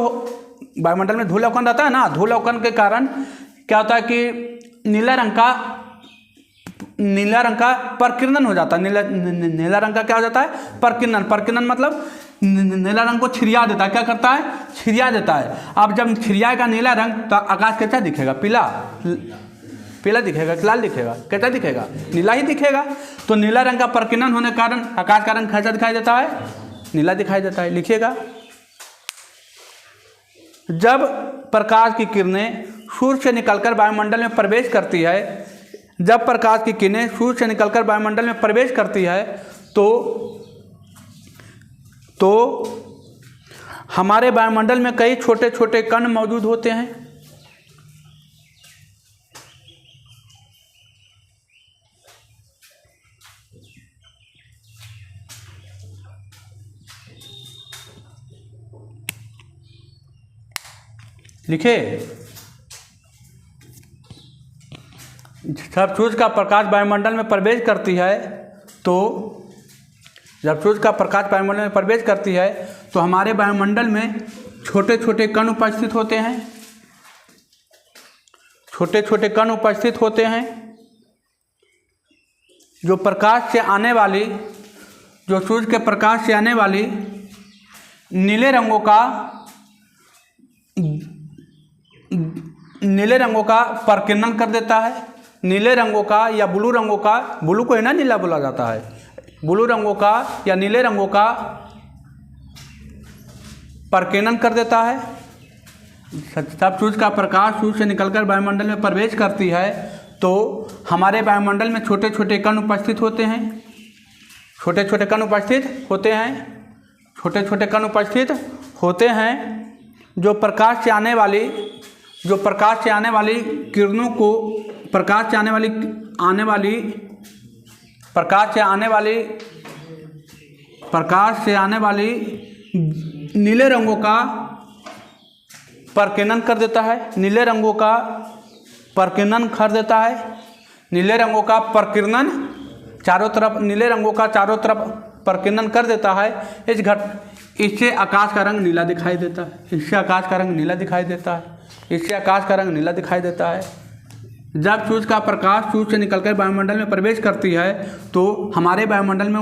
वायुमंडल में धूल अवकरण रहता है ना, धूल अवकरण के कारण क्या होता है कि नीला रंग का प्रकीर्णन हो जाता है। नीला रंग का क्या हो जाता है, प्रकीर्णन मतलब नीला रंग को छिरिया देता है। क्या करता है, छिरिया देता है। अब जब छिरियाएगा नीला रंग तो आकाश कैसा दिखेगा, पीला दिखेगा, लाल दिखेगा, कैसा दिखेगा, नीला ही दिखेगा। तो नीला रंग का प्रकीर्णन होने के कारण आकाश का रंग कैसा दिखाई देता है, नीला दिखाई देता है। लिखिएगा, जब प्रकाश की किरणें सूर्य से निकलकर वायुमंडल में प्रवेश करती है, जब प्रकाश की किरणें सूर्य से निकलकर वायुमंडल में प्रवेश करती है तो हमारे वायुमंडल में कई छोटे छोटे कण मौजूद होते हैं। लिखे, जब सूर्य का प्रकाश वायुमंडल में प्रवेश करती है तो जब सूर्य का प्रकाश वायुमंडल में प्रवेश करती है तो हमारे वायुमंडल में छोटे छोटे कण उपस्थित होते हैं, छोटे छोटे कण उपस्थित होते हैं जो प्रकाश से आने वाली, जो सूर्य के प्रकाश से आने वाली नीले रंगों का प्रकीर्णन कर देता है। नीले रंगों का या ब्लू रंगों का, ब्लू को है ना नीला बोला जाता है, ब्लू रंगों का या नीले रंगों का प्रकीर्णन कर देता है। जब सूर्य का प्रकाश सूर्य से निकलकर वायुमंडल में प्रवेश करती है तो हमारे वायुमंडल में छोटे छोटे कण उपस्थित होते हैं, छोटे छोटे कण उपस्थित होते हैं, छोटे छोटे कण उपस्थित होते हैं जो प्रकाश से आने वाली किरणों को, प्रकाश से आने वाली नीले रंगों का प्रकीर्णन कर देता है। नीले रंगों का प्रकीर्णन कर देता है। नीले रंगों का प्रकीर्णन चारों तरफ, नीले रंगों का चारों तरफ प्रकीर्णन कर देता है। इससे आकाश का रंग नीला दिखाई देता है। इससे आकाश का रंग नीला दिखाई देता है। इससे आकाश का रंग नीला दिखाई देता है। जब सूर्य का प्रकाश सूर्य से निकलकर वायुमंडल में प्रवेश करती है तो हमारे वायुमंडल में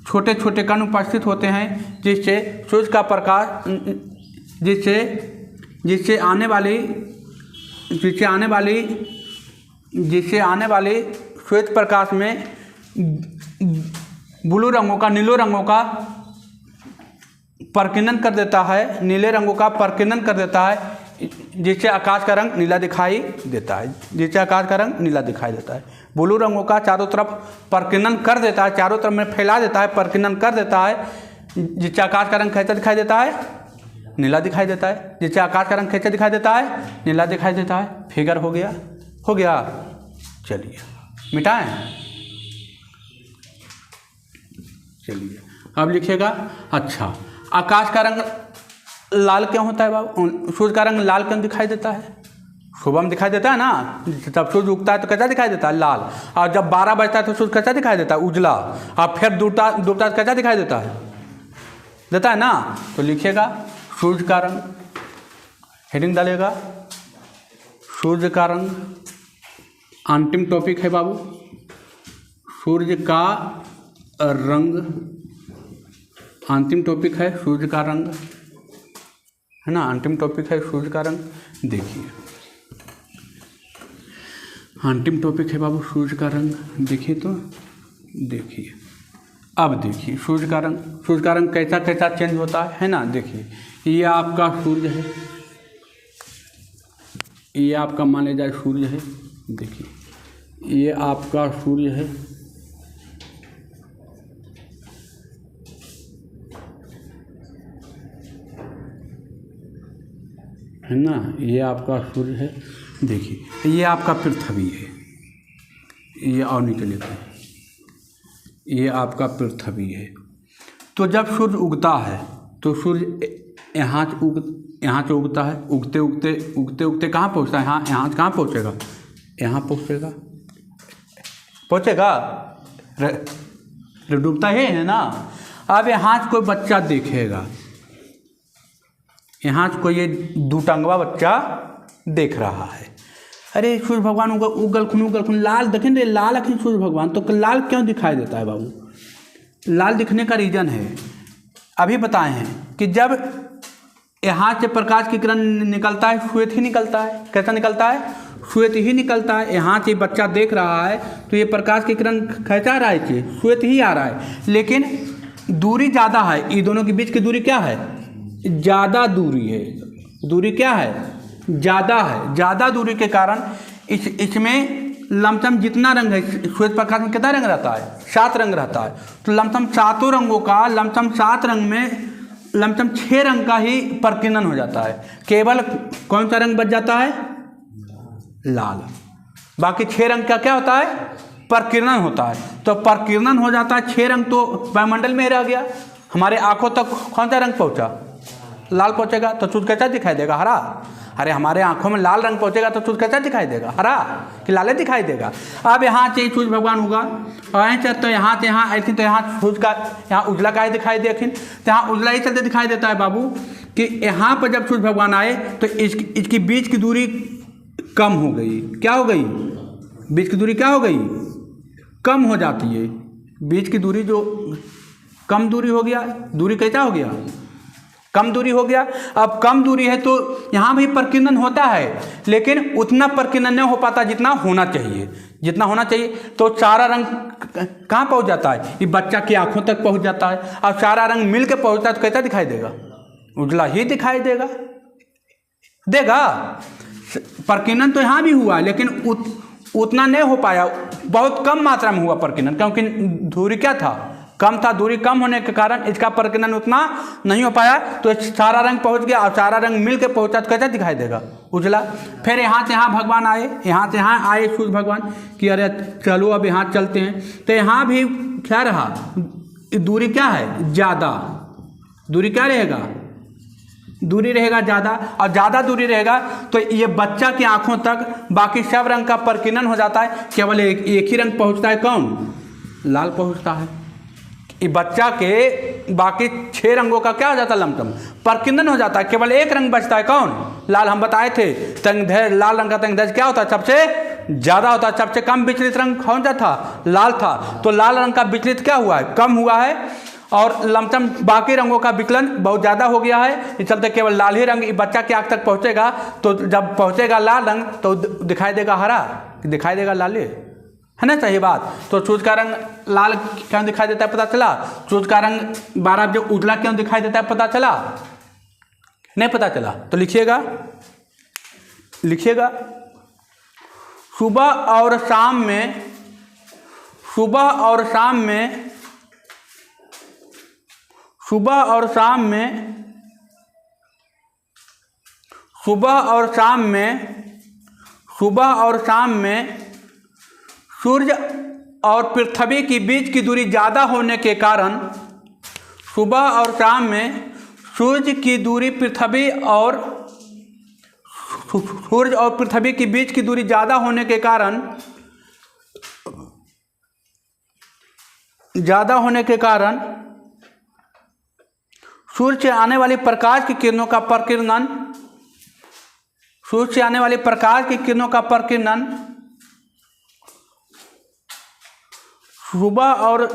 छोटे छोटे कण उपस्थित होते हैं जिससे सूर्य का प्रकाश, जिससे आने वाली श्वेत प्रकाश में ब्लू रंगों का, नीले रंगों का प्रकीर्णन कर देता है, नीले रंगों का प्रकीर्णन कर देता है जिससे आकाश का रंग नीला दिखाई देता है, जिससे आकाश का रंग नीला दिखाई देता है। ब्लू रंगों का चारों तरफ प्रकीर्णन कर देता है, चारों तरफ में फैला देता है, प्रकीर्णन कर देता है जिससे आकाश का रंग कैसा दिखाई देता है, नीला दिखाई देता है। जिससे आकाश का रंग कैसा दिखाई देता है, नीला दिखाई देता है। फिगर हो गया। चलिए मिटाएं, चलिए अब लिखिएगा। अच्छा, आकाश का रंग लाल क्यों होता है बाबू, सूर्य का रंग लाल क्यों दिखाई देता है? सुबह में दिखाई देता है ना, जब सूर्य उगता है तो कैसा दिखाई देता है, लाल। और जब 12 बजता है तो सूर्य कैसा दिखाई देता है, उजला। और फिर डूबता है कैसा दिखाई देता है ना। तो लिखिएगा सूर्य का रंग, हेडिंग डालेगा सूर्य का रंग। अंतिम टॉपिक है बाबू, सूर्य का रंग। अंतिम टॉपिक है सूर्य का रंग, है ना। अंतिम टॉपिक है सूर्य का रंग। देखिए अंतिम टॉपिक है बाबू सूर्य का रंग। देखिए तो देखिए, अब देखिए सूर्य का रंग कैसा कैसा चेंज होता है ना। देखिए ये आपका सूर्य है, ये आपका मान लिया जाए सूर्य है। देखिए ये आपका सूर्य है ना, ये आपका सूर्य है। देखिए ये आपका पृथ्वी है, ये और नीचे लेते हैं, ये आपका पृथ्वी है। तो जब सूर्य उगता है तो सूर्य यहाँ से उगता है, उगते उगते कहाँ पहुँचता है? यहाँ कहाँ पहुँचेगा? यहाँ पहुँचेगा डूबता ही है ना। अब यहाँ से कोई बच्चा देखेगा, यहाँ से कोई ये दुटंगवा बच्चा देख रहा है, अरे सूर्य भगवान उगल खुन लाल देखें, लाल अखिन सूर्य भगवान, तो लाल क्यों दिखाई देता है बाबू? लाल दिखने का रीज़न है अभी बताए हैं कि जब यहाँ से प्रकाश की किरण निकलता है, श्वेत ही निकलता है। कैसा निकलता है? श्वेत ही निकलता है। यहाँ से बच्चा देख रहा है तो ये प्रकाश की किरण कैसा आ रहा है? श्वेत ही आ रहा है, लेकिन दूरी ज़्यादा है। ये दोनों के बीच की दूरी क्या है? ज़्यादा दूरी है। दूरी क्या है? ज़्यादा है। ज़्यादा दूरी के कारण इसमें लमसम जितना रंग है, श्वेत प्रकाश में कितना रंग रहता है? 7 रंग रहता है। तो लमसम 7 रंगों का लमसम 7 रंग में लमसम 6 रंग का ही प्रकीर्णन हो जाता है। केवल कौन सा रंग बच जाता है? लाल। बाकी 6 रंग का क्या होता है? प्रकीर्णन होता है। तो प्रकीर्णन हो जाता है 6 रंग, तो वायुमंडल में रह गया। हमारे आंखों तक कौन सा रंग पहुंचा? लाल पहुंचेगा तो सूर्य कैसा दिखाई देगा? हरा। अरे हमारे आंखों में लाल रंग पहुंचेगा तो सूर्य कैसा दिखाई देगा? हरा कि लाले दिखाई देगा। अब यहाँ से सूर्य भगवान होगा और ऐसे तो यहाँ से यहाँ ऐसी, तो यहाँ सूर्य का यहाँ उजला का ही दिखाई देखिन, तो यहाँ उजला ही चलते दिखाई देता है बाबू कि यहाँ पर जब सूर्य भगवान आए तो इसकी बीच की दूरी कम हो गई। क्या हो गई? बीच की दूरी क्या हो गई? कम हो जाती है। बीच की दूरी जो कम दूरी हो गया, दूरी कैसा हो गया? कम दूरी हो गया। अब कम दूरी है तो यहाँ भी प्रकीर्णन होता है, लेकिन उतना प्रकीर्णन नहीं हो पाता जितना होना चाहिए। जितना होना चाहिए तो सारा रंग कहाँ पहुँच जाता है? ये बच्चा की आंखों तक पहुँच जाता है। अब सारा रंग मिल के पहुँचता है तो कैसा दिखाई देगा? उजला ही दिखाई देगा। प्रकीर्णन तो यहाँ भी हुआ, लेकिन उतना नहीं हो पाया, बहुत कम मात्रा में हुआ प्रकीर्णन, क्योंकि दूरी क्या था? कम था। दूरी कम होने के कारण इसका प्रकीर्णन उतना नहीं हो पाया, तो सारा रंग पहुंच गया और सारा रंग मिल के पहुंचा तो कैसा दिखाई देगा? उजला। फिर यहाँ से यहाँ भगवान आए, यहाँ से यहाँ आए सूर्य भगवान कि अरे चलो अब यहाँ चलते हैं। तो यहाँ भी क्या रहा? दूरी क्या है? ज़्यादा। दूरी क्या रहेगा? दूरी रहेगा ज़्यादा, और ज़्यादा दूरी रहेगा तो ये बच्चा की आंखों तक बाकी सब रंग का प्रकीर्णन हो जाता है। केवल एक ही रंग पहुँचता है, कौन? लाल पहुँचता है। ये बच्चा के बाकी 6 रंगों का क्या हो जाता है? लमसम प्रकीर्णन हो जाता है। केवल एक रंग बचता है, कौन? लाल। हम बताए थे तंगधैर्य, लाल रंग का तंगधैर्य क्या होता है? सबसे ज़्यादा होता है। सबसे कम विचलित रंग कौन सा था? लाल था। तो लाल रंग का विचलित क्या हुआ है? कम हुआ है, और लमसम बाकी रंगों का विकलन बहुत ज़्यादा हो गया है। इस चलते केवल लाल ही रंग बच्चा की आँख तक पहुँचेगा, तो जब पहुँचेगा लाल रंग तो दिखाई देगा हरा, दिखाई देगा लाले, है ना? सही बात। तो सूर्य का रंग लाल क्यों दिखाई देता है? पता चला। सूर्य का रंग 12 जो उजला क्यों दिखाई देता है? पता चला? नहीं पता चला तो लिखिएगा, सुबह और शाम में, सुबह और शाम में, सुबह और शाम में, सुबह और शाम में, सुबह और शाम में सूर्य और पृथ्वी के बीच की दूरी ज़्यादा होने के कारण, सुबह और शाम में सूर्य की दूरी पृथ्वी और सूर्य और पृथ्वी के बीच की दूरी ज़्यादा होने के कारण, ज़्यादा होने के कारण सूर्य से आने वाली प्रकाश की किरणों का प्रकीर्णन, सूर्य से आने वाली प्रकाश की किरणों का प्रकीर्णन सुबह और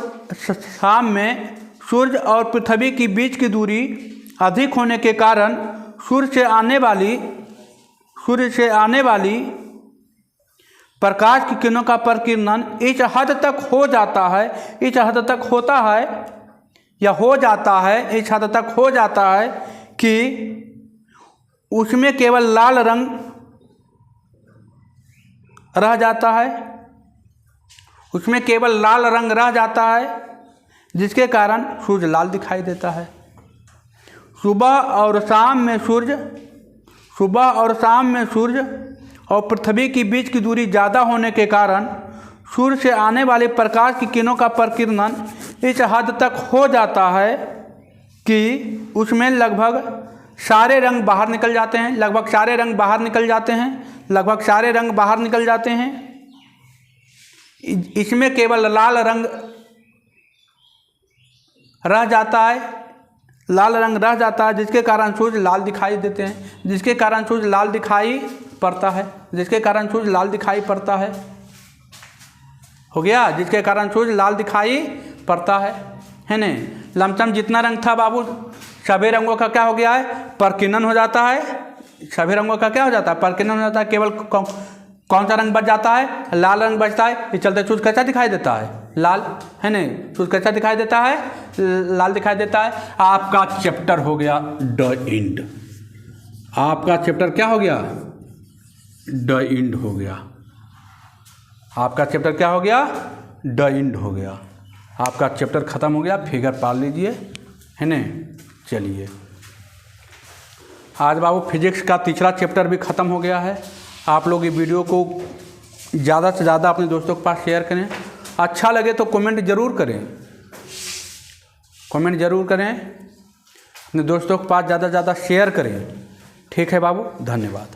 शाम में सूर्य और पृथ्वी के बीच की दूरी अधिक होने के कारण सूर्य से आने वाली प्रकाश की किरणों का प्रकीर्णन इस हद तक हो जाता है, इस हद तक होता है या हो जाता है, इस हद तक हो जाता है कि उसमें केवल लाल रंग रह जाता है, उसमें केवल लाल रंग रह जाता है, जिसके कारण सूर्य लाल दिखाई देता है। सुबह और शाम में सूर्य, सुबह और शाम में सूर्य और पृथ्वी के बीच की दूरी ज़्यादा होने के कारण सूर्य से आने वाले प्रकाश की किरणों का प्रकीर्णन इस हद तक हो जाता है कि उसमें लगभग सारे रंग बाहर निकल जाते हैं, लगभग सारे रंग बाहर निकल जाते हैं, लगभग सारे रंग बाहर निकल जाते हैं। इसमें केवल लाल रंग रह जाता है, लाल रंग रह जाता है, जिसके कारण सूर्य लाल दिखाई देते हैं, जिसके कारण सूर्य लाल दिखाई पड़ता है, जिसके कारण सूर्य लाल दिखाई पड़ता है। हो गया, जिसके कारण सूर्य लाल दिखाई पड़ता है न। लमसम जितना रंग था बाबू, सभी रंगों का क्या हो गया है, प्रकीर्णन हो जाता है। सभी रंगों का क्या हो जाता है, प्रकीर्णन हो जाता है। केवल कौन सा रंग बच जाता है, लाल रंग बचता है। इस चलते सूर्य कैसा दिखाई देता है, लाल, है न। सूर्य कैसा दिखाई देता है, लाल दिखाई देता है। आपका चैप्टर हो गया द एंड। आपका चैप्टर क्या हो गया, द एंड हो गया। आपका चैप्टर क्या हो गया, द एंड हो गया। आपका चैप्टर ख़त्म हो गया। फिगर पाल लीजिए, है न। चलिए, आज बाबू फिजिक्स का तीसरा चैप्टर भी ख़त्म हो गया है। आप लोग ये वीडियो को ज़्यादा से ज़्यादा अपने दोस्तों के पास शेयर करें। अच्छा लगे तो कमेंट ज़रूर करें, कमेंट ज़रूर करें, अपने दोस्तों के पास ज़्यादा से ज़्यादा शेयर करें। ठीक है बाबू, धन्यवाद।